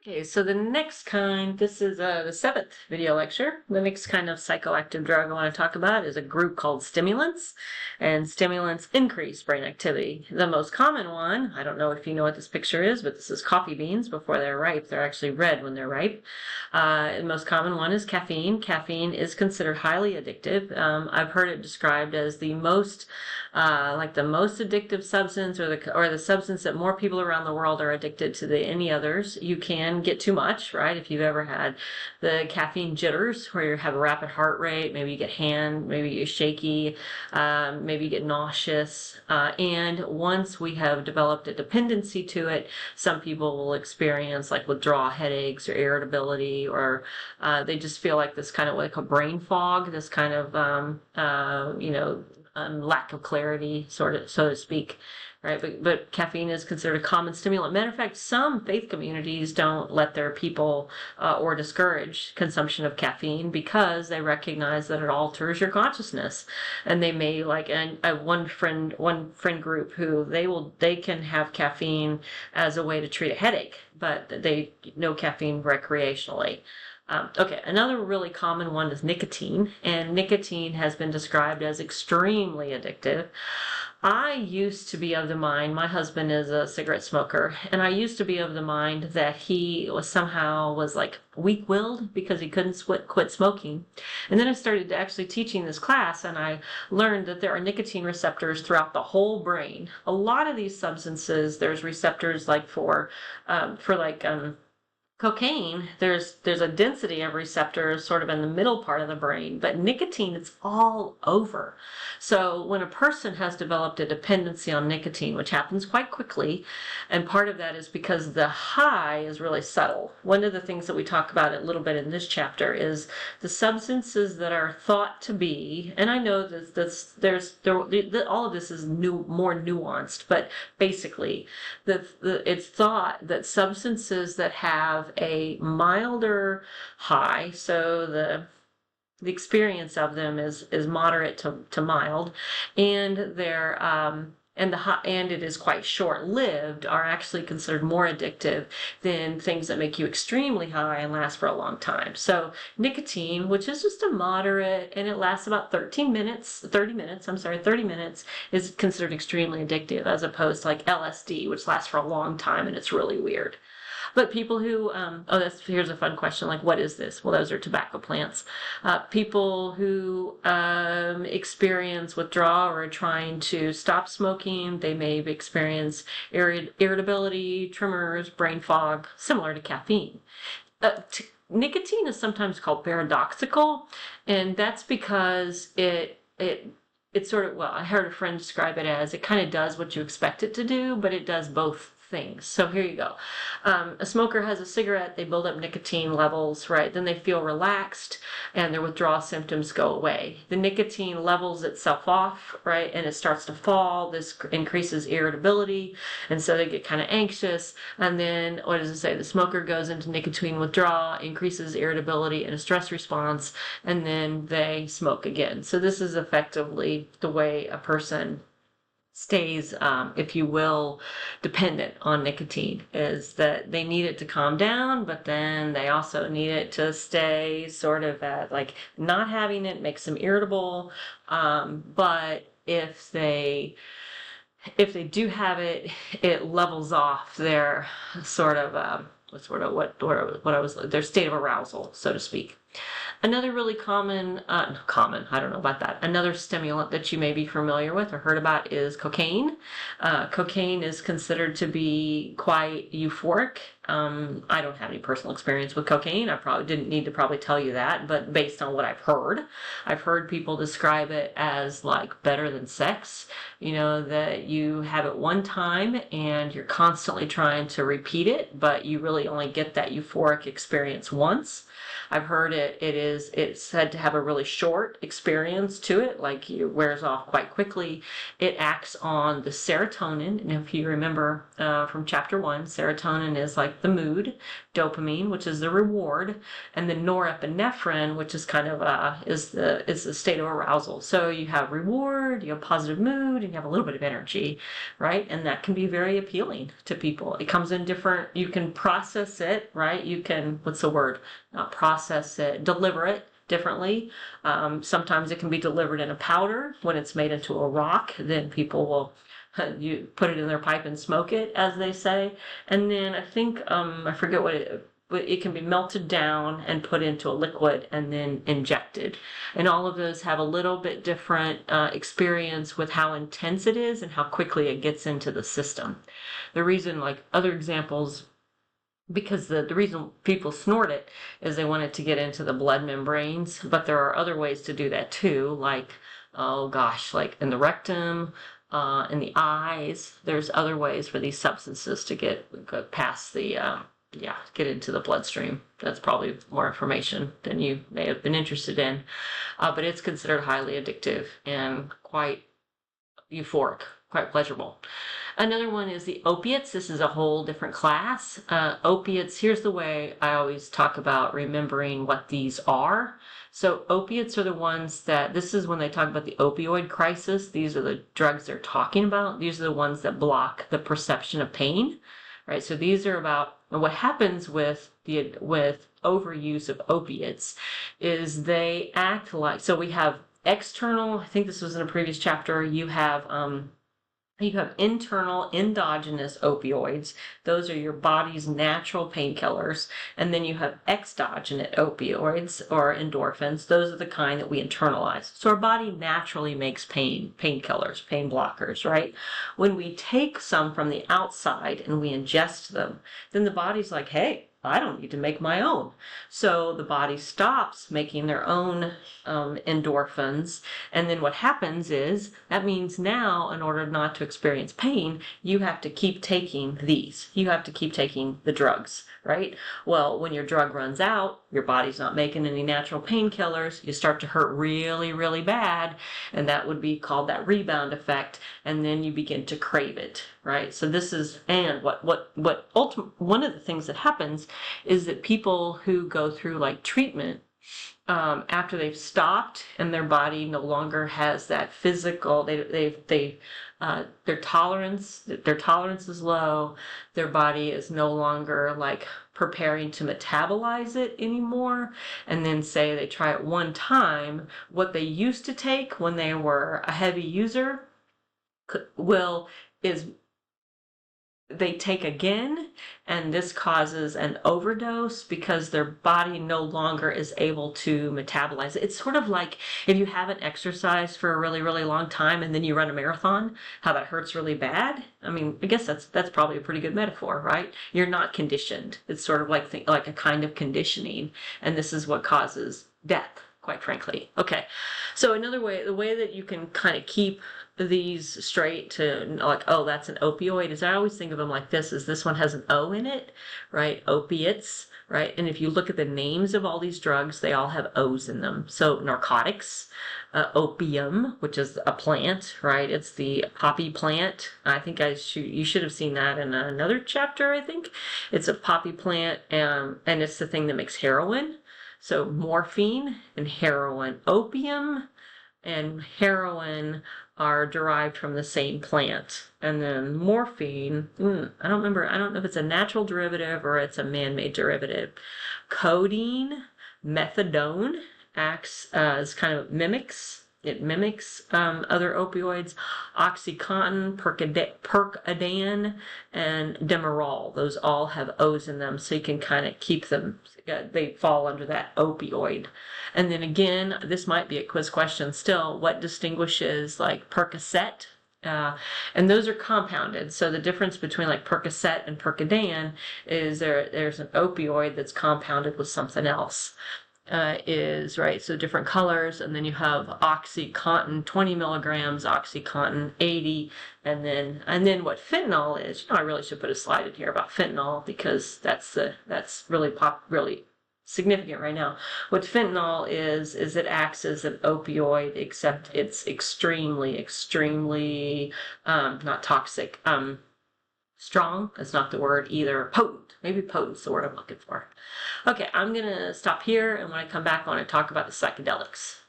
Okay, so the next kind, this is the seventh video lecture. The next kind of psychoactive drug I want to talk about is a group called stimulants, and stimulants increase brain activity. The most common one, I don't know if you know what this picture is, but this is coffee beans before they're ripe. They're actually red when they're ripe. The most common one is caffeine. Caffeine is considered highly addictive. I've heard it described as the most addictive substance, or the substance that more people around the world are addicted to than any others. You can get too much, right? If you've ever had the caffeine jitters, where you have a rapid heart rate, maybe you get maybe you're shaky, maybe you get nauseous. And once we have developed a dependency to it, some people will experience like withdrawal headaches or irritability, or they just feel like this kind of like a brain fog, this kind of lack of clarity, sort of, so to speak, right? But caffeine is considered a common stimulant. Matter of fact, some faith communities don't let their people or discourage consumption of caffeine because they recognize that it alters your consciousness. And they may one friend group who they can have caffeine as a way to treat a headache, but they no caffeine recreationally. Okay, another really common one is nicotine, and nicotine has been described as extremely addictive. I used to be of the mind, my husband is a cigarette smoker, and I used to be of the mind that he was like weak-willed because he couldn't quit smoking. And then I started actually teaching this class, and I learned that there are nicotine receptors throughout the whole brain. A lot of these substances, there's receptors like for cocaine, there's a density of receptors sort of in the middle part of the brain, but nicotine, it's all over. So when a person has developed a dependency on nicotine, which happens quite quickly, and part of that is because the high is really subtle. One of the things that we talk about a little bit in this chapter is the substances that are thought to be, and I know all of this is more nuanced, but basically it's thought that substances that have a milder high, so the experience of them is moderate to mild, and and it is quite short-lived, are actually considered more addictive than things that make you extremely high and last for a long time. So nicotine, which is just a moderate, and it lasts about 30 minutes, is considered extremely addictive, as opposed to like LSD, which lasts for a long time and it's really weird. But people who, here's a fun question, like, what is this? Well, those are tobacco plants. People who experience withdrawal or are trying to stop smoking, they may experience irritability, tremors, brain fog, similar to caffeine. Nicotine is sometimes called paradoxical, and that's because it's sort of, well, I heard a friend describe it as it kind of does what you expect it to do, but it does both things. So here you go. A smoker has a cigarette, they build up nicotine levels, right? Then they feel relaxed and their withdrawal symptoms go away. The nicotine levels itself off, right? And it starts to fall. This increases irritability. And so they get kind of anxious. And then, what does it say? The smoker goes into nicotine withdrawal, increases irritability and a stress response, and then they smoke again. So this is effectively the way a person stays, if you will, dependent on nicotine, is that they need it to calm down, but then they also need it to stay sort of at, like, not having it makes them irritable. But if they do have it, it levels off their sort of their state of arousal, so to speak. Another really common, I don't know about that, another stimulant that you may be familiar with or heard about is cocaine. Cocaine is considered to be quite euphoric. I don't have any personal experience with cocaine. I probably didn't need to tell you that, but based on what I've heard people describe it as like better than sex. You know, that you have it one time and you're constantly trying to repeat it, but you really only get that euphoric experience once. I've heard it's said to have a really short experience to it, like it wears off quite quickly. It acts on the serotonin, and if you remember from chapter 1, serotonin is like the mood, dopamine, which is the reward, and the norepinephrine, which is kind of is the state of arousal. So you have reward, you have positive mood, and you have a little bit of energy, right? And that can be very appealing to people. It comes in different, you can process it, right? You can, what's the word? Not process it, deliver it differently. Sometimes it can be delivered in a powder. When it's made into a rock, then people will you put it in their pipe and smoke it, as they say. And then I think I forget what it can be melted down and put into a liquid and then injected. And all of those have a little bit different experience with how intense it is and how quickly it gets into the system. The reason, like other examples, because the reason people snort it is they want it to get into the blood membranes, but there are other ways to do that too, like, oh gosh, like in the rectum, in the eyes. There's other ways for these substances to get past the, get into the bloodstream. That's probably more information than you may have been interested in, but it's considered highly addictive and quite euphoric, quite pleasurable. Another one is the opiates. This is a whole different class. Opiates, here's the way I always talk about remembering what these are. So opiates are the ones that, this is when they talk about the opioid crisis. These are the drugs they're talking about. These are the ones that block the perception of pain, right? So these are about, and what happens with overuse of opiates is they act like, so we have external, I think this was in a previous chapter, you have internal endogenous opioids. Those are your body's natural painkillers. And then you have exogenous opioids or endorphins. Those are the kind that we internalize. So our body naturally makes painkillers, pain blockers, right? When we take some from the outside and we ingest them, then the body's like, hey, I don't need to make my own. So the body stops making their own endorphins. And then what happens is, that means now, in order not to experience pain, you have to keep taking these. You have to keep taking the drugs, right? Well, when your drug runs out, your body's not making any natural painkillers, you start to hurt really, really bad. And that would be called that rebound effect. And then you begin to crave it, right? So this is, and one of the things that happens is that people who go through like treatment, after they've stopped and their body no longer has that physical, their tolerance is low, their body is no longer like preparing to metabolize it anymore, and then say they try it one time, what they used to take when they were a heavy user is they take again, and this causes an overdose because their body no longer is able to metabolize it. It's sort of like if you haven't exercised for a really, really long time and then you run a marathon, how that hurts really bad. I mean, I guess that's probably a pretty good metaphor, right? You're not conditioned. It's sort of like a kind of conditioning, and this is what causes death, quite frankly. Okay, so another way, the way that you can kind of keep these straight to like, oh, that's an opioid, is I always think of them like this, is this one has an O in it, right? Opiates, right? And if you look at the names of all these drugs, they all have O's in them. So narcotics, opium, which is a plant, right? It's the poppy plant. I think you should have seen that in another chapter, I think. It's a poppy plant, and it's the thing that makes heroin. So morphine and heroin. Opium and heroin are derived from the same plant. And then morphine, I don't know if it's a natural derivative or it's a man-made derivative. Codeine, methadone acts as kind of mimics other opioids. Oxycontin, Percodan, and Demerol. Those all have O's in them, so you can kind of keep them. They fall under that opioid. And then again, this might be a quiz question still. What distinguishes like Percocet? And those are compounded. So the difference between like Percocet and Percodan is there's an opioid that's compounded with something else. Is right, so different colors, and then you have Oxycontin 20 milligrams, Oxycontin 80, and then what fentanyl is. I really should put a slide in here about fentanyl because that's really significant right now. What fentanyl is it acts as an opioid, except it's extremely, not toxic, strong. That's not the word either. Potent. Maybe potent's the word I'm looking for. Okay, I'm going to stop here, and when I come back, I want to talk about the psychedelics.